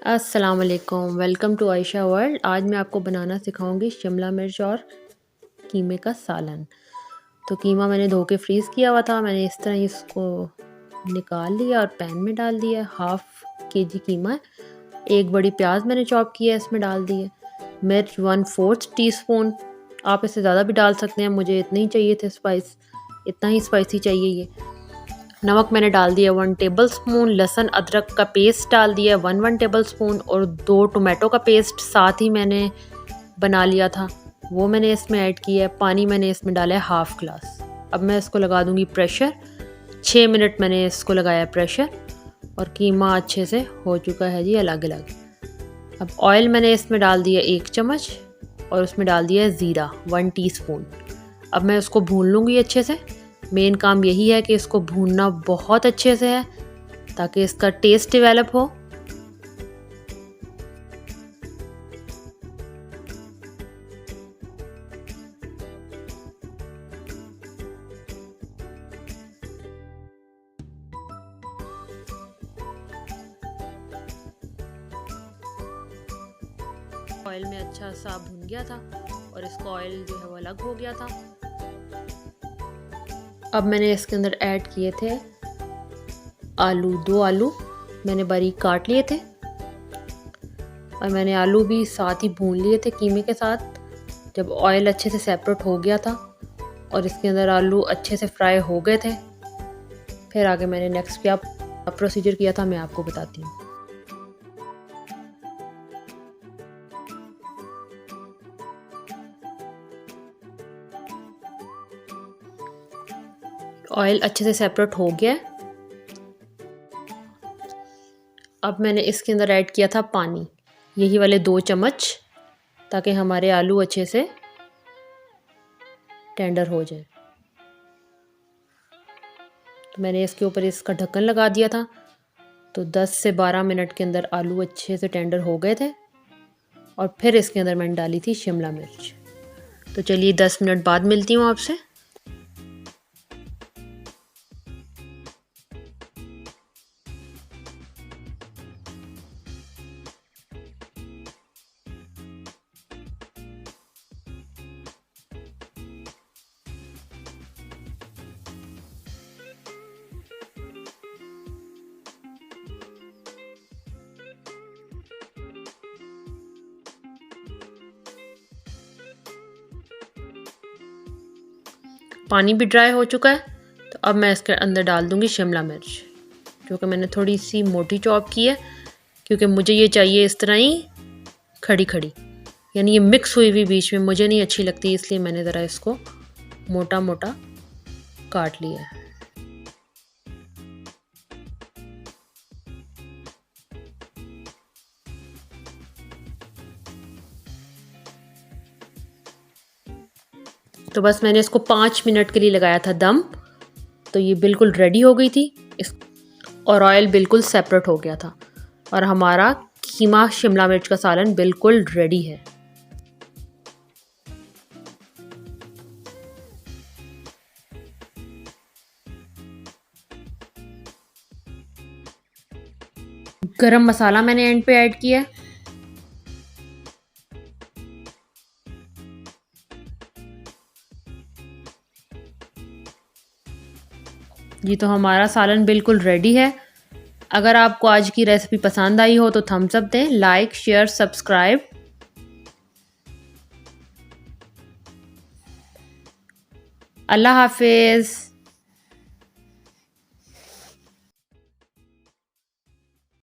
अस्सलाम वालेकुम, welcome to Ayesha world. आज मैं आपको बनाना सिखाऊंगी शिमला मिर्च और कीमे का सालन। तो कीमा मैंने धो के फ्रीज़ किया हुआ था। मैंने इस तरह इसको निकाल लिया और पैन में डाल दिया। हाफ़ केजी कीमा है। एक बड़ी प्याज मैंने चॉप किया, इसमें डाल दी है। मिर्च 1/4 टीस्पून, आप इससे ज़्यादा भी डाल सकते हैं। मुझे इतने ही चाहिए थे स्पाइस, इतना ही स्पाइसी चाहिए ये। नमक मैंने डाल दिया 1 टेबलस्पून। लहसुन अदरक का पेस्ट डाल दिया 1 टेबलस्पून और 2 टोमेटो का पेस्ट साथ ही मैंने बना लिया था, वो मैंने इसमें ऐड किया है। पानी मैंने इसमें डाला है हाफ़ ग्लास। अब मैं इसको लगा दूंगी प्रेशर। 6 मिनट मैंने इसको लगाया प्रेशर और कीमा अच्छे से हो चुका है जी अलग अलग। अब ऑयल मैंने इसमें डाल दिया 1 चम्मच और उसमें डाल दिया ज़ीरा 1 टीस्पून। अब मैं उसको भून लूँगी अच्छे से। मेन काम यही है कि इसको भूनना बहुत अच्छे से है ताकि इसका टेस्ट डेवलप हो। ऑयल में अच्छा सा भून गया था और इसका ऑयल जो है वो अलग हो गया था। अब मैंने इसके अंदर ऐड किए थे आलू। 2 आलू मैंने बारीक काट लिए थे और मैंने आलू भी साथ ही भून लिए थे कीमे के साथ। जब ऑयल अच्छे से सेपरेट हो गया था और इसके अंदर आलू अच्छे से फ्राई हो गए थे, फिर आगे मैंने नेक्स्ट क्या प्रोसीजर किया था मैं आपको बताती हूँ। ऑयल अच्छे से सेपरेट हो गया। अब मैंने इसके अंदर ऐड किया था पानी, यही वाले 2 चम्मच, ताकि हमारे आलू अच्छे से टेंडर हो जाए। तो मैंने इसके ऊपर इसका ढक्कन लगा दिया था। तो 10 से 12 मिनट के अंदर आलू अच्छे से टेंडर हो गए थे और फिर इसके अंदर मैंने डाली थी शिमला मिर्च। तो चलिए 10 मिनट बाद मिलती हूँ आपसे। पानी भी ड्राई हो चुका है। तो अब मैं इसके अंदर डाल दूंगी शिमला मिर्च, जो कि मैंने थोड़ी सी मोटी चॉप की है, क्योंकि मुझे ये चाहिए इस तरह ही खड़ी खड़ी, यानी ये मिक्स हुई हुई बीच में मुझे नहीं अच्छी लगती, इसलिए मैंने ज़रा इसको मोटा मोटा काट लिया है। तो बस मैंने इसको 5 मिनट के लिए लगाया था दम। तो ये बिल्कुल रेडी हो गई थी और ऑयल बिल्कुल सेपरेट हो गया था और हमारा कीमा शिमला मिर्च का सालन बिल्कुल रेडी है। गरम मसाला मैंने एंड पे ऐड किया। जी तो हमारा सालन बिल्कुल रेडी है। अगर आपको आज की रेसिपी पसंद आई हो तो थम्स अप दें, लाइक शेयर सब्सक्राइब। अल्लाह हाफिज़।